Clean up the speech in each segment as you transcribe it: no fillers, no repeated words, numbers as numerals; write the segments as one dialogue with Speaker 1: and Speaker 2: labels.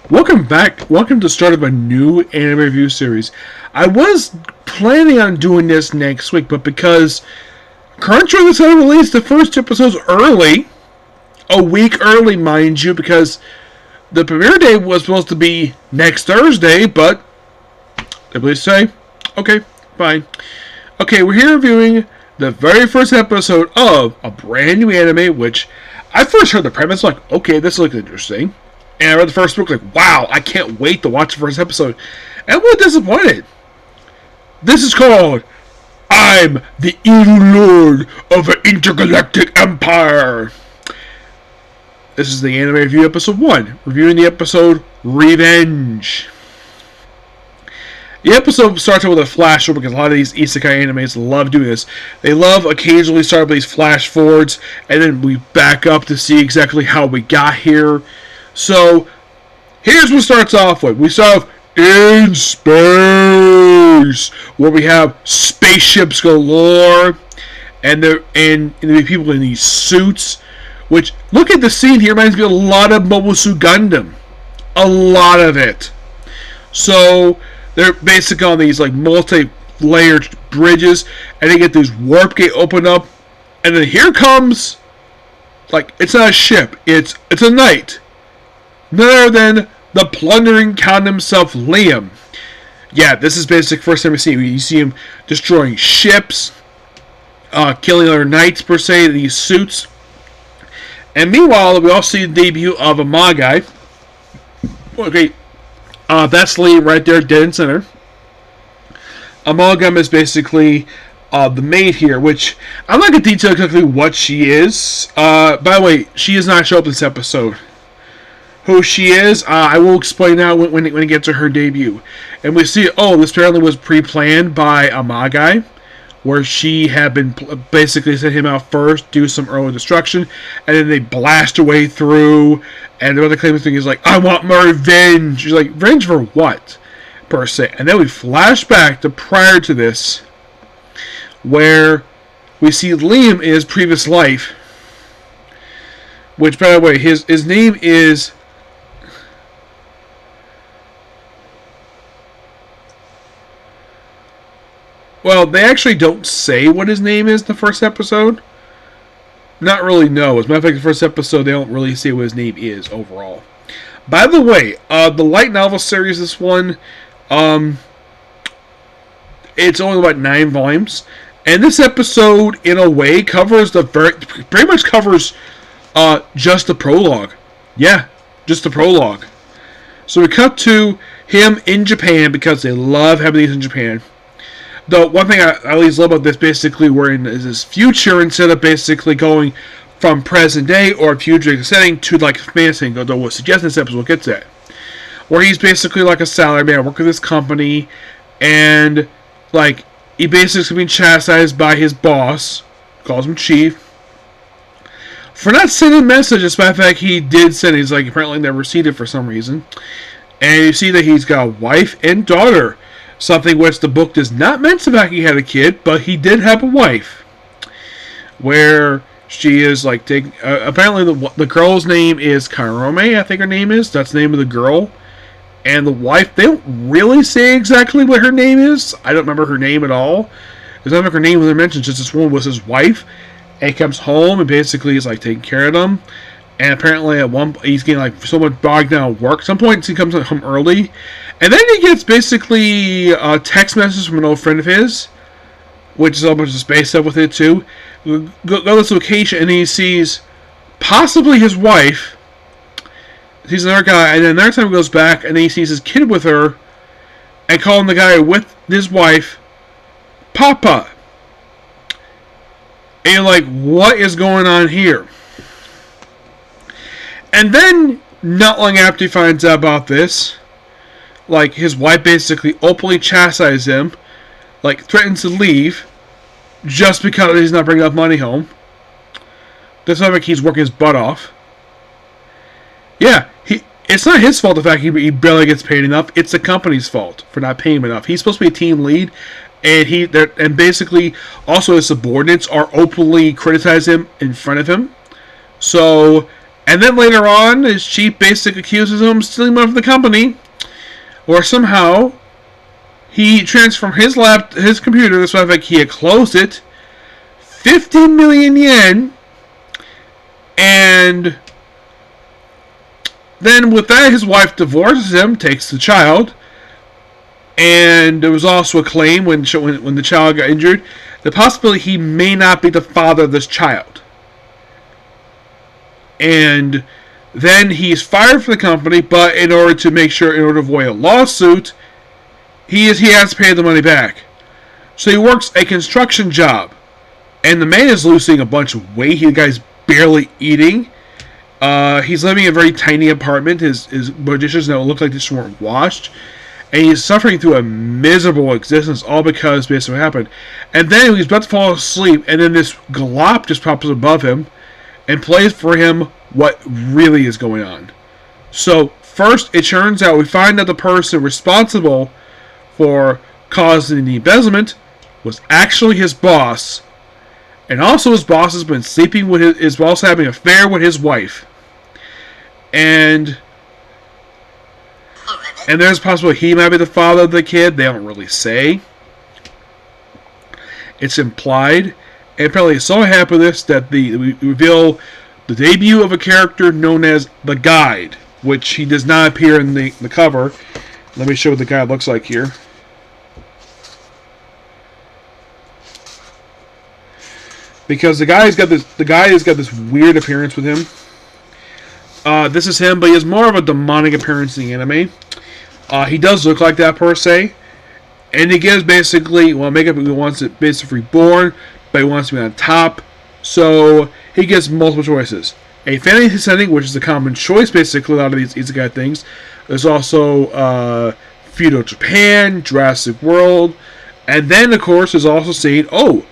Speaker 1: Welcome back. Welcome to the start of a new anime review series. I was planning on doing this next week, but because Crunchyroll decided to release the first two episodes early, a week early, mind you, because the premiere day was supposed to be next Thursday, but they please say, okay, fine. Okay, we're here reviewing the very first episode of a brand new anime, which I first heard the premise, like, okay, this looks interesting. And I read the first book, like, wow, I can't wait to watch the first episode. And I'm really disappointed. This is called I'm the Evil Lord of an Intergalactic Empire. This is the anime review episode 1, reviewing the episode Revenge. The episode starts out with a flash forward because a lot of these isekai animes love doing this. They love occasionally start with these flash forwards, and then we back up to see exactly how we got here. So, here's what starts off with. We start off in space, where we have spaceships galore, and there be people in these suits, which, look at the scene here, reminds me a lot of Mobile Suit Gundam. A lot of it. So, they're basically on these, like, multi-layered bridges, and they get this warp gate open up, and then here comes, like, it's not a ship, it's a knight. None other than the plundering count himself, Liam. Yeah, this is basically the first time we see him. You see him destroying ships, killing other knights, per se, in these suits. And meanwhile, we also see the debut of a Magai. Okay, that's Liam right there, dead in center. Amalgam is basically the maid here, which I'm not going to detail exactly what she is. By the way, she does not show up this episode. Who she is, I will explain now when it gets to her debut. And we see, this apparently was pre-planned by Amagai, where she had been basically sent him out first, do some early destruction, and then they blast her way through, and the other claiming thing is like, I want my revenge. She's like, revenge for what? Per se. And then we flash back to prior to this, where we see Liam in his previous life, which, by the way, his name is... Well, they actually don't say what his name is in the first episode. Not really, no. As a matter of fact, the first episode, they don't really say what his name is overall. By the way, the light novel series, this one, it's only about 9 volumes. And this episode, in a way, covers pretty much covers just the prologue. Yeah, just the prologue. So we cut to him in Japan, because they love having these in Japan. The one thing I always love about this, basically, we're in this future instead of basically going from present day or future setting to like fantasy. Though we'll suggest this episode, we'll get to that. Where he's basically like a salaryman, working with this company, and like he basically being chastised by his boss, calls him chief, for not sending messages. As a matter of fact, he did send. He's like apparently never received it for some reason, and you see that he's got a wife and daughter. Something which the book does not mention that he had a kid, but he did have a wife. Where she is like taking. Apparently, the girl's name is Karome, I think her name is. That's the name of the girl. And the wife, they don't really say exactly what her name is. I don't remember her name at all. There's not like her name was mentioned, just this woman was his wife. And he comes home and basically is like taking care of them. And apparently at one point, he's getting like so much bogged down at work. Some points he comes home early. And then he gets basically a text message from an old friend of his, which is a bunch of space stuff with it too. Go to this location and he sees possibly his wife. Sees another guy, and then the next time he goes back and then he sees his kid with her, and calling the guy with his wife Papa. And you're like, what is going on here? And then, not long after he finds out about this, like, his wife basically openly chastises him, like, threatens to leave, just because he's not bringing enough money home. Doesn't sound like he's working his butt off. Yeah, it's not his fault the fact he barely gets paid enough. It's the company's fault for not paying him enough. He's supposed to be a team lead, and basically, also his subordinates are openly criticizing him in front of him. So... And then later on, his chief basically accuses him of stealing money from the company, or somehow he transformed his computer, this way he had closed it, 50 million yen, and then with that, his wife divorces him, takes the child, and there was also a claim when the child got injured, the possibility he may not be the father of this child. And then he's fired from the company, but in order to avoid a lawsuit, he has to pay the money back. So he works a construction job, and the man is losing a bunch of weight. The guy's barely eating. He's living in a very tiny apartment. His dishes don't look like they weren't washed. And he's suffering through a miserable existence, all because basically what happened. And then he's about to fall asleep, and then this glop just pops above him and plays for him what really is going on. So, first, it turns out we find out the person responsible for causing the embezzlement was actually his boss. And also his boss has been sleeping with his boss, having an affair with his wife. And there's a possibility he might be the father of the kid. They don't really say. It's implied. And apparently it's so happy with this that we reveal the debut of a character known as the Guide, which he does not appear in the cover. Let me show what the guide looks like here. Because the guy has got this weird appearance with him. This is him, but he has more of a demonic appearance in the anime. He does look like that per se. And he gives basically, well, makeup he wants it basically reborn, but he wants to be on top. So he gives multiple choices. A fantasy setting, which is a common choice basically, a lot of these isekai things. There's also feudal Japan, Jurassic World, and then of course there's also saying, oh,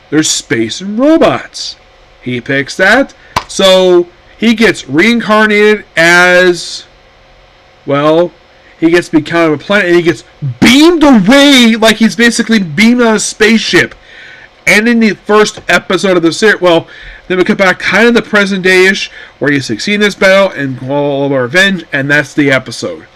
Speaker 1: there's space and robots. He picks that. So he gets reincarnated as, well, he gets to be kind of a planet, and he gets beamed away like he's basically beamed on a spaceship. And in the first episode of the series, well, then we come back kind of the present day-ish, where you succeed in this battle and all of our revenge, and that's the episode.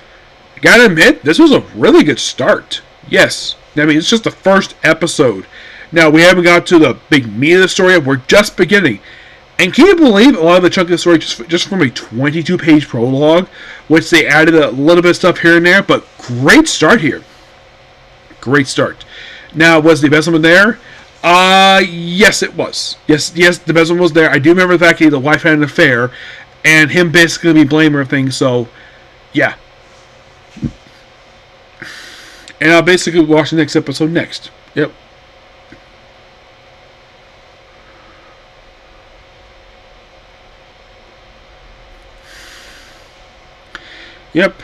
Speaker 1: I gotta admit, this was a really good start. Yes. I mean, it's just the first episode. Now, we haven't got to the big meat of the story yet. We're just beginning. And can you believe a lot of the chunk of the story just from a 22-page prologue, which they added a little bit of stuff here and there, but great start here. Great start. Now, was the embezzlement there? Yes, it was. Yes, the embezzlement was there. I do remember the fact that the wife had an affair, and him basically be blaming everything, so, yeah. And I'll basically watch the next episode next. Yep. Yep.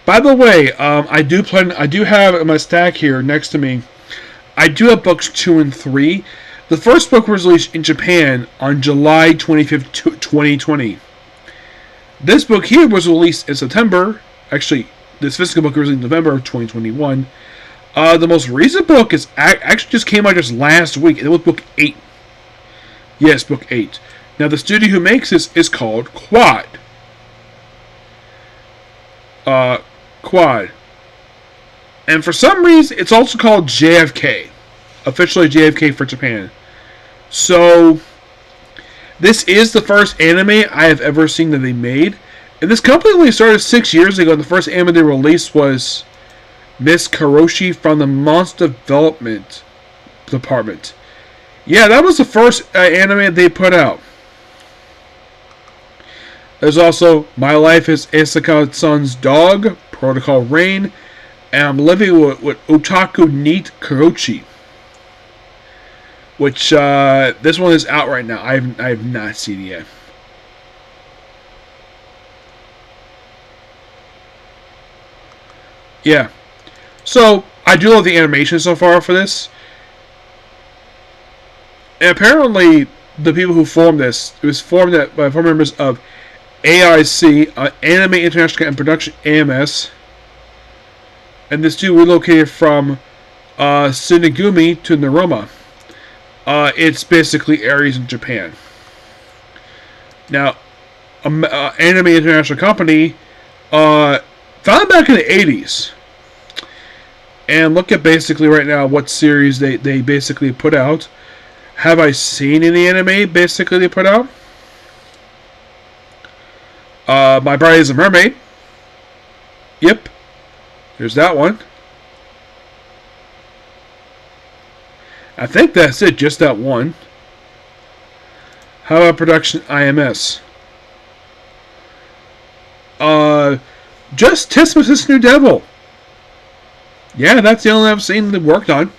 Speaker 1: By the way, I do have in my stack here next to me, I do have books 2 and 3. The first book was released in Japan on July 25th, 2020. This book here was released in September. Actually, this physical book was released in November of 2021. The most recent book is actually just came out just last week. It was book 8. Yes, book 8. Now, the studio who makes this is called Quad. Quad. And for some reason, it's also called JFK. Officially JFK for Japan. So, this is the first anime I have ever seen that they made. And this company only started 6 years ago, and the first anime they released was Miss Karoshi from the Monster Development Department. Yeah, that was the first anime they put out. There's also My Life is Asaka-san's Dog, Protocol Rain, and I'm Living with Otaku Neat Karochi. Which, this one is out right now. I have not seen it yet. Yeah. So, I do love the animation so far for this. And apparently, the people who formed this, it was formed by former members of AIC, Anime International and Production, AMS. And this dude relocated from Tsunegumi to Naruma. It's basically areas in Japan. Now, anime international company, founded back in the 80s. And look at basically right now what series they basically put out. Have I seen any anime basically they put out? My Bride is a Mermaid. Yep. There's that one. I think that's it, just that one. How about production IMS? Just Tismus New Devil. Yeah, that's the only I've seen that worked on.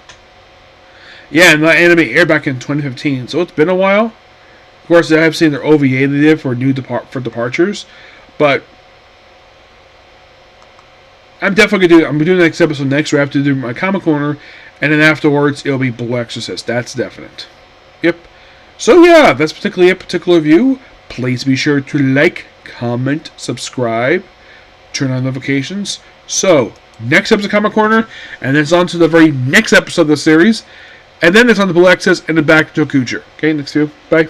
Speaker 1: Yeah, and that anime aired back in 2015, so it's been a while. Of course, I have seen their OVA they did for departures, but I'm definitely gonna I'm doing the next episode next. We have to do my comic corner, and then afterwards it'll be Blue Exorcist. That's definite. Yep. So yeah, that's particularly a particular review. Please be sure to like, comment, subscribe, turn on notifications. So next episode of Comic Corner, and then it's on to the very next episode of the series, and then it's on the Blue Exorcist, and then back to Okucher. Okay, next view. Bye.